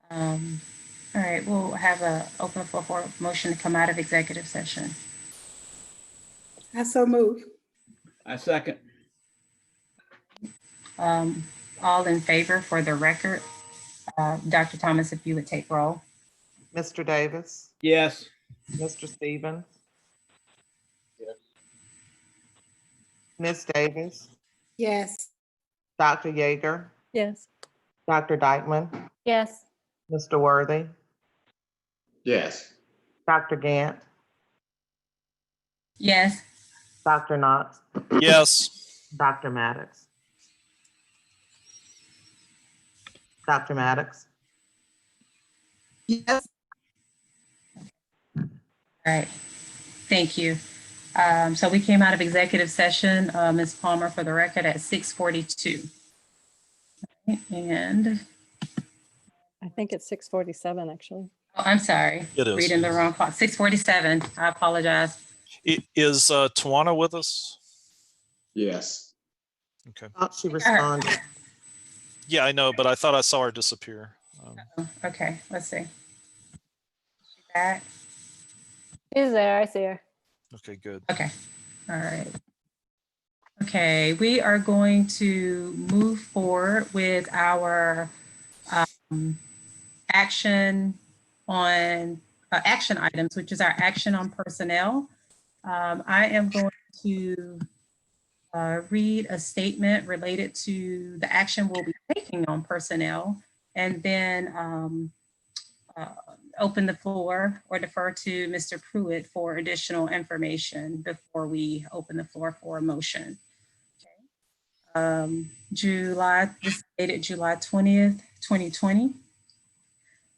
All right, we'll have a open floor for a motion to come out of executive session. I so move. I second. All in favor for the record. Dr. Thomas, if you would take roll. Mr. Davis, Yes. Mr. Stevens, Yes. Ms. Davis, Yes. Dr. Yeager, Yes. Dr. Dykeman, Yes. Mr. Worthy, Yes. Dr. Gant, Yes. Dr. Knox, Yes. Dr. Maddox. Dr. Maddox. Yes. All right, thank you. So we came out of executive session, Ms. Palmer, for the record, at 6:42. And I think it's 6:47 actually. oh, I'm sorry, It is. reading the wrong clock. 6:47. I apologize. Is Tawana with us? Yes. Okay. Thought she responded. Yeah, I know, but I thought I saw her disappear. Okay, let's see. She back? She's there. I see her. Okay, good. Okay, all right. Okay, we are going to move forward with our action items, which is our action on personnel. I am going to read a statement related to the action we'll be taking on personnel, and then open the floor or defer to Mr. Pruitt for additional information before we open the floor for a motion. Okay. This is dated July 20th, 2020.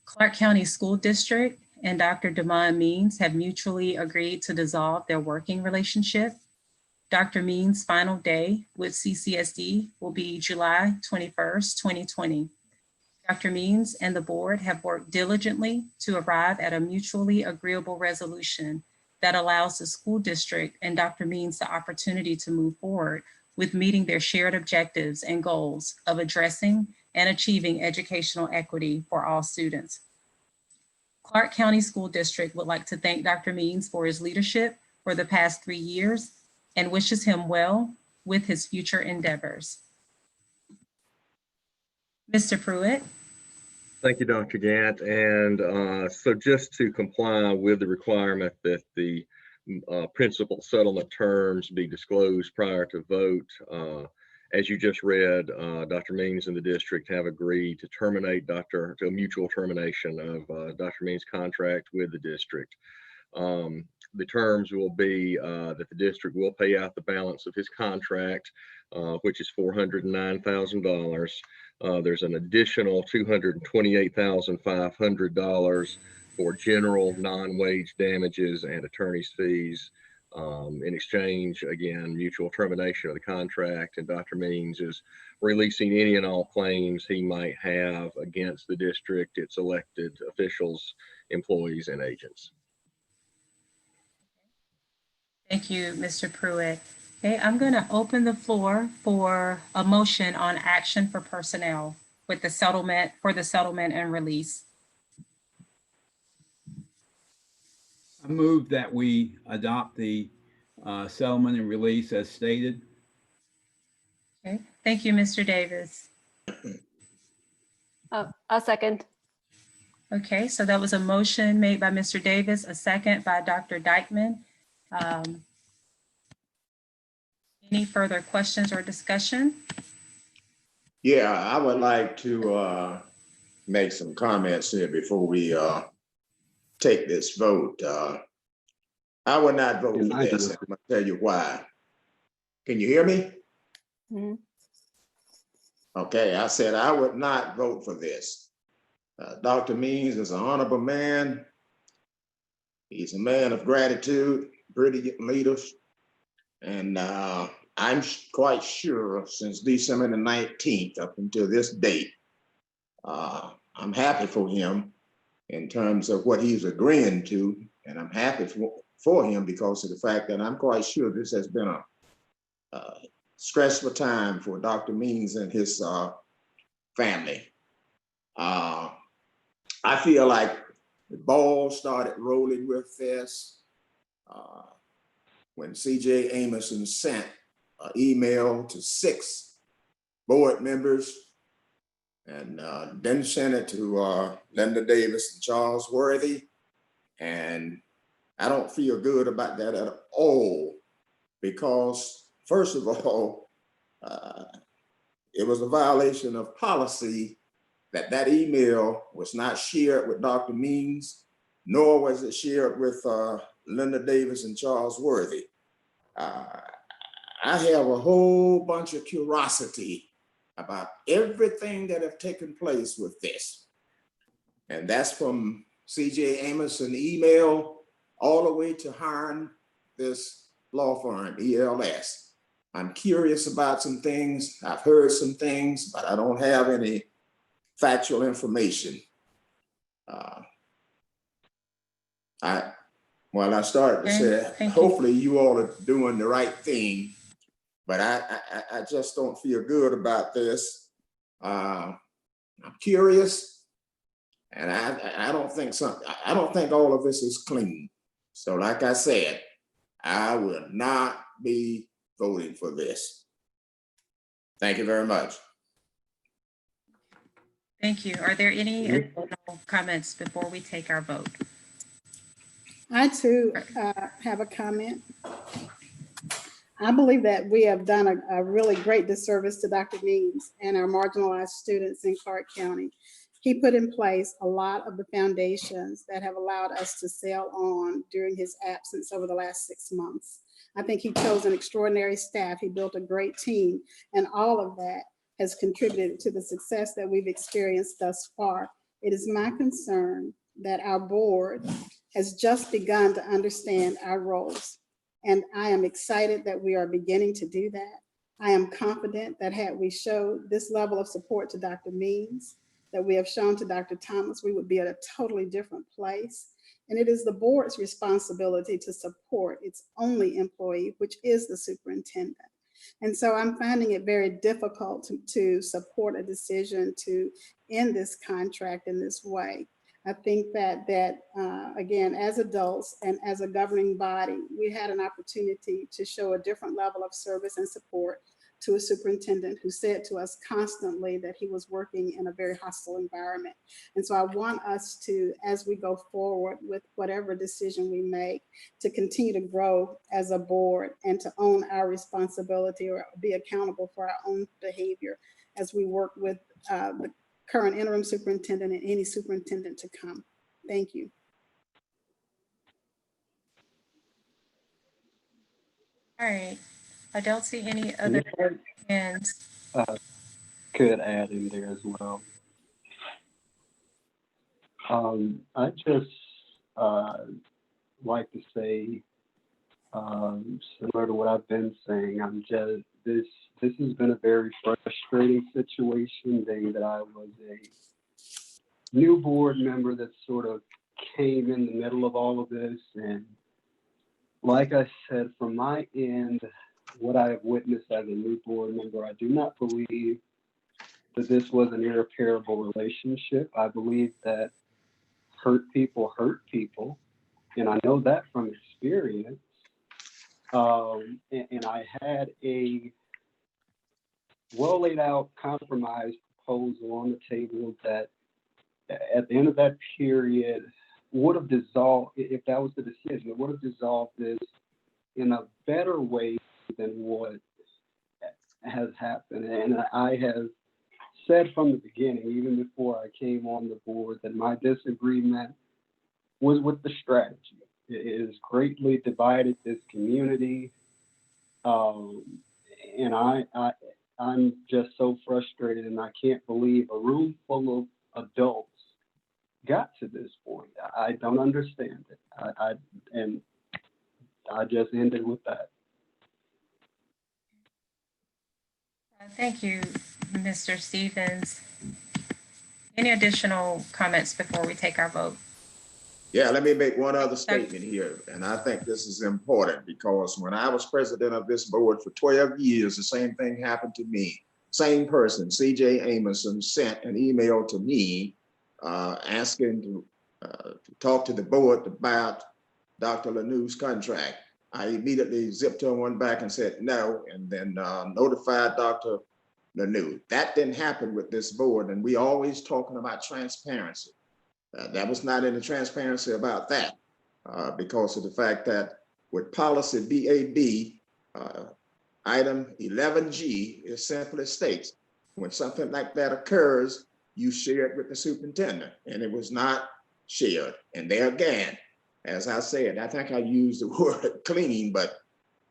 Clark County School District and Dr. Damon Means have mutually agreed to dissolve their working relationship. Dr. Means' final day with CCSD will be July 21st, 2020. Dr. Means and the board have worked diligently to arrive at a mutually agreeable resolution that allows the school district and Dr. Means the opportunity to move forward with meeting their shared objectives and goals of addressing and achieving educational equity for all students. Clark County School District would like to thank Dr. Means for his leadership for the past 3 years and wishes him well with his future endeavors. Mr. Pruitt. Thank you, Dr. Gant. And so just to comply with the requirement that the principal settlement terms be disclosed prior to vote, as you just read, Dr. Means and the district have agreed to terminate to a mutual termination of Dr. Means' contract with the district. The terms will be that the district will pay out the balance of his contract, which is $409,000. There's an additional $228,500 for general non-wage damages and attorney's fees. In exchange, again, mutual termination of the contract, and Dr. Means is releasing any and all claims he might have against the district, its elected officials, employees, and agents. Thank you, Mr. Pruitt. Okay, I'm going to open the floor for a motion on action for personnel with the settlement and release. I move that we adopt the settlement and release as stated. Okay, thank you, Mr. Davis. I'll second. Okay, so that was a motion made by Mr. Davis, a second by Dr. Dykeman. Any further questions or discussion? Yeah, I would like to make some comments here before we take this vote. I would not vote for this, and I'm gonna tell you why. Can you hear me? Mm-hmm. Okay, I said I would not vote for this. Dr. Means is an honorable man. He's a man of gratitude, brilliant leaders. And I'm quite sure since December the 19th up until this date, I'm happy for him in terms of what he's agreeing to. And I'm happy for him because of the fact that I'm quite sure this has been a stressful time for Dr. Means and his family. I feel like the ball started rolling with this when CJ Amerson sent an email to 6 board members and then sent it to Linda Davis and Charles Worthy. And I don't feel good about that at all, because first of all, it was a violation of policy that email was not shared with Dr. Means, nor was it shared with Linda Davis and Charles Worthy. I have a whole bunch of curiosity about everything that have taken place with this. And that's from CJ Amerson email all the way to hiring this law firm, ELS. I'm curious about some things. I've heard some things, but I don't have any factual information. I started to say, Thank you. hopefully you all are doing the right thing, but I just don't feel good about this. I'm curious, and I don't think all of this is clean. So like I said, I will not be voting for this. Thank you very much. Thank you. Are there any additional comments before we take our vote? I too have a comment. I believe that we have done a really great disservice to Dr. Means and our marginalized students in Clark County. He put in place a lot of the foundations that have allowed us to sail on during his absence over the last 6 months. I think he chose an extraordinary staff. He built a great team, and all of that has contributed to the success that we've experienced thus far. It is my concern that our board has just begun to understand our roles. And I am excited that we are beginning to do that. I am confident that had we showed this level of support to Dr. Means, that we have shown to Dr. Thomas, we would be at a totally different place. And it is the board's responsibility to support its only employee, which is the superintendent. And so I'm finding it very difficult to support a decision to end this contract in this way. I think that again, as adults and as a governing body, we had an opportunity to show a different level of service and support to a superintendent who said to us constantly that he was working in a very hostile environment. And so I want us to, as we go forward with whatever decision we make, to continue to grow as a board and to own our responsibility or be accountable for our own behavior as we work with the current interim superintendent and any superintendent to come. Thank you. All right. I don't see any other hands. Could add in there as well. I just like to say, similar to what I've been saying, this has been a very frustrating situation, being that I was a new board member that sort of came in the middle of all of this. And like I said, from my end, what I have witnessed as a new board member, I do not believe that this was an irreparable relationship. I believe that hurt people, and I know that from experience. And I had a well laid out compromise proposal on the table that at the end of that period would have dissolved, if that was the decision, it would have dissolved this in a better way than what has happened. And I have said from the beginning, even before I came on the board, that my disagreement was with the strategy. It has greatly divided this community. And I'm just so frustrated, and I can't believe a room full of adults got to this point. I don't understand it. And I just ended with that. Thank you, Mr. Stevens. Any additional comments before we take our vote? Yeah, let me make one other statement here. And I think this is important because when I was president of this board for 12 years, the same thing happened to me. Same person, CJ Amerson, sent an email to me asking to talk to the board about Dr. Lanou's contract. I immediately zipped her one back and said no, and then notified Dr. Lanou. That didn't happen with this board, and we always talking about transparency. That was not any transparency about that because of the fact that with policy BAB, item 11G, it simply states, when something like that occurs, you share it with the superintendent, and it was not shared. And there again, as I said, I think I used the word clean, but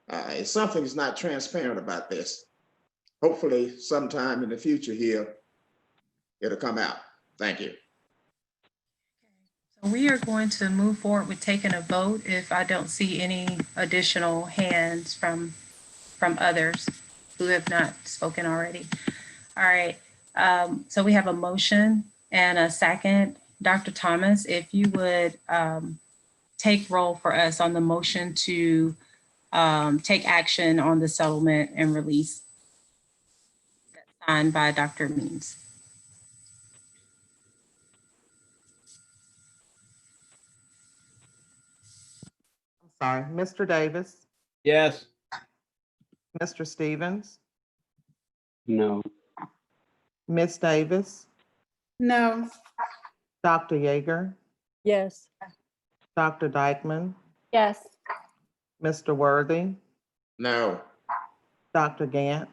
if something's not transparent about this, hopefully sometime in the future here, it'll come out. Thank you. So we are going to move forward with taking a vote if I don't see any additional hands from others who have not spoken already. All right, so we have a motion and a second. Dr. Thomas, if you would take roll for us on the motion to take action on the settlement and release signed by Dr. Means. Sorry, Mr. Davis, Yes. Mr. Stevens, No. Ms. Davis, No. Dr. Yeager, Yes. Dr. Dykeman, Yes. Mr. Worthy, No. Dr. Gant,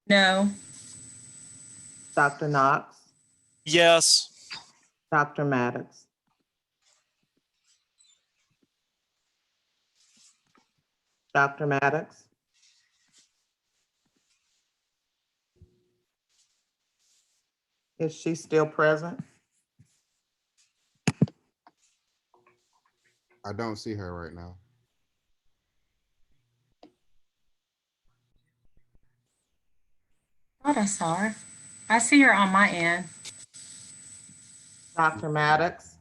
No. Dr. Knox, Yes. Dr. Maddox. Dr. Maddox, is she still present? I don't see her right now. Thought I saw her. I see her on my end. Dr. Maddox,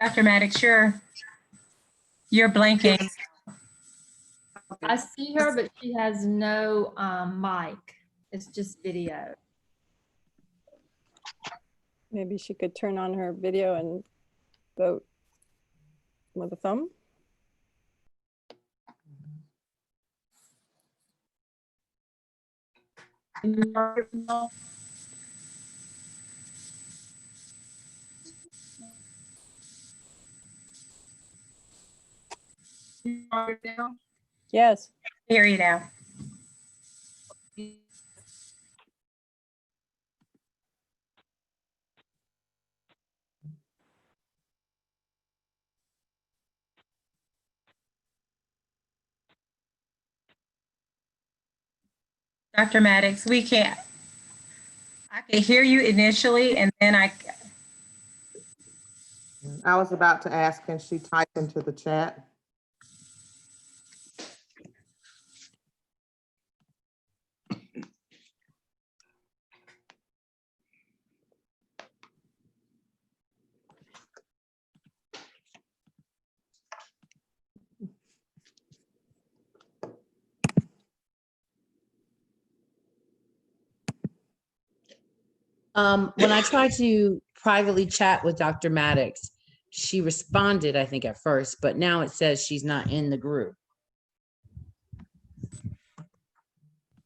Dr. Maddox, you're blanking. I see her, but she has no mic. It's just video. Maybe she could turn on her video and vote with a thumb. Yes. Hear you now. Dr. Maddox, we can't. I could hear you initially, and then I was about to ask, can she type into the chat? When I tried to privately chat with Dr. Maddox, she responded, I think at first, but now it says she's not in the group.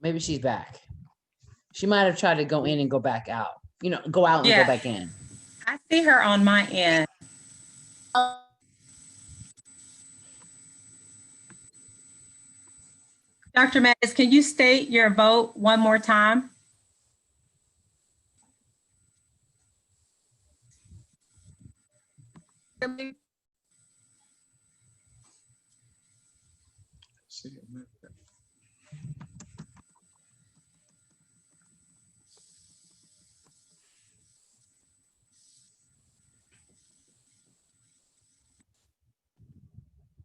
Maybe she's back. She might have tried to go in and go back out, go out and Yeah. go back in. I see her on my end. Dr. Maddox, can you state your vote one more time?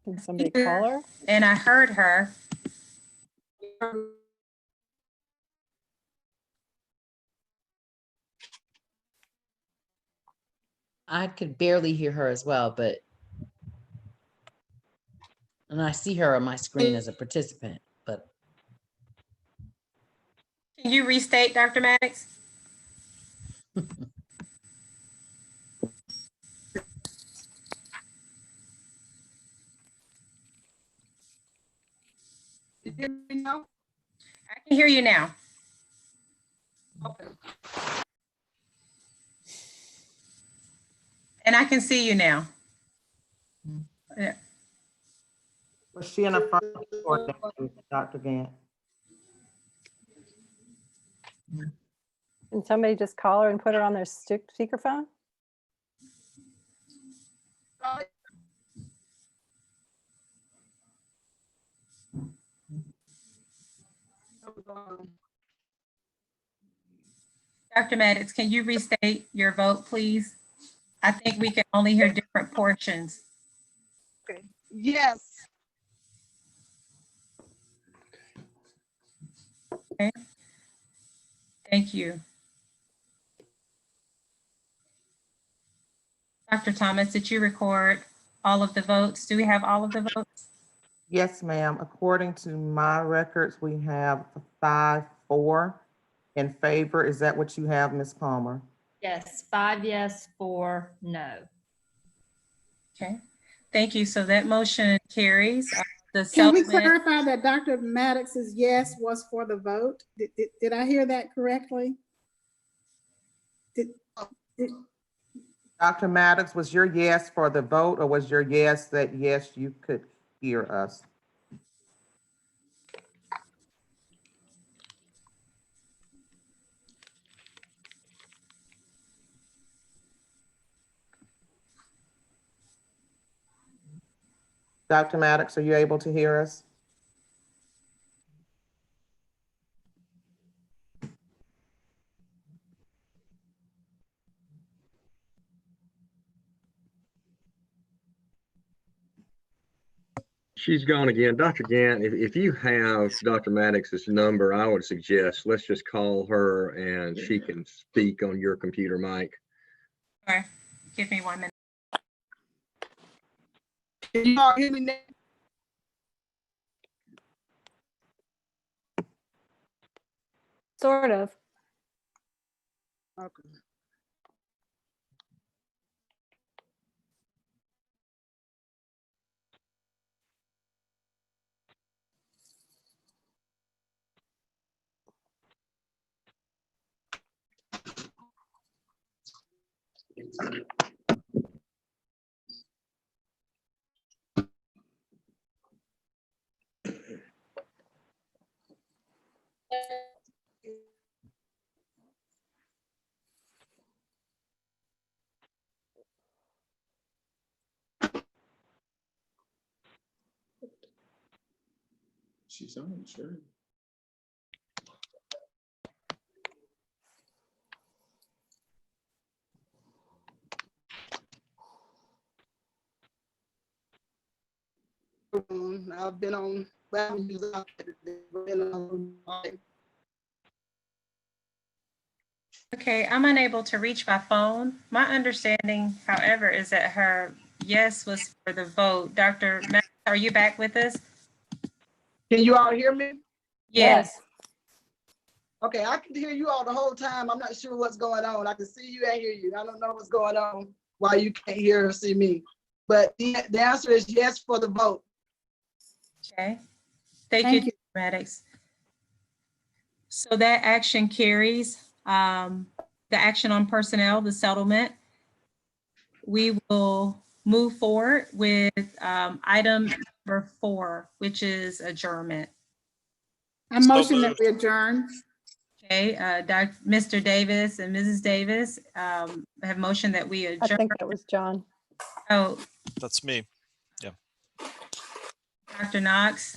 Can somebody call her? And I heard her. I could barely hear her as well, and I see her on my screen as a participant, but Can you restate, Dr. Maddox? You hear me now? I can hear you now. Okay. And I can see you now. Yeah. Was she in a phone or Dr. Gant? Can somebody just call her and put her on their speakerphone? Dr. Maddox, can you restate your vote, please? I think we can only hear different portions. Okay. Yes. Okay. Thank you. Dr. Thomas, did you record all of the votes? Do we have all of the votes? Yes, ma'am. According to my records, we have 5-4 in favor. Is that what you have, Ms. Palmer? Yes, 5 yes, 4 no. Okay, thank you. So that motion carries. The Can we settlement, clarify that Dr. Maddox's yes was for the vote? Did I hear that correctly? Did- Dr. Maddox, was your yes for the vote, or was your yes that yes, you could hear us? Dr. Maddox, are you able to hear us? She's gone again. Dr. Gant, if you have Dr. Maddox's number, I would suggest let's just call her and she can speak on your computer mic. sorry, give me 1 minute. Can you all hear me now? Sort of. Okay. She's on, sure. I've been on, Okay, I'm unable to reach my phone. My understanding, however, is that her yes was for the vote. Dr. Maddox, are you back with us? Can you all hear me? Yes. Okay, I can hear you all the whole time. I'm not sure what's going on. I can see you and hear you. I don't know what's going on why you can't hear or see me. But the answer is yes for the vote. Okay, thank you, Dr. Maddox. So that action carries. The action on personnel, the settlement. We will move forward with item number 4, which is adjournment. I motion that we adjourn. Okay, Mr. Davis and Mrs. Davis have motioned that we I adjourn. think that was John. Oh, That's me. Yeah. Dr. Knox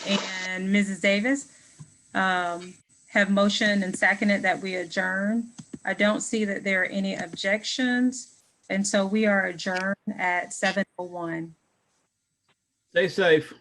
and Mrs. Davis have motioned and seconded that we adjourn. I don't see that there are any objections, and so we are adjourned at 7:01. Stay safe.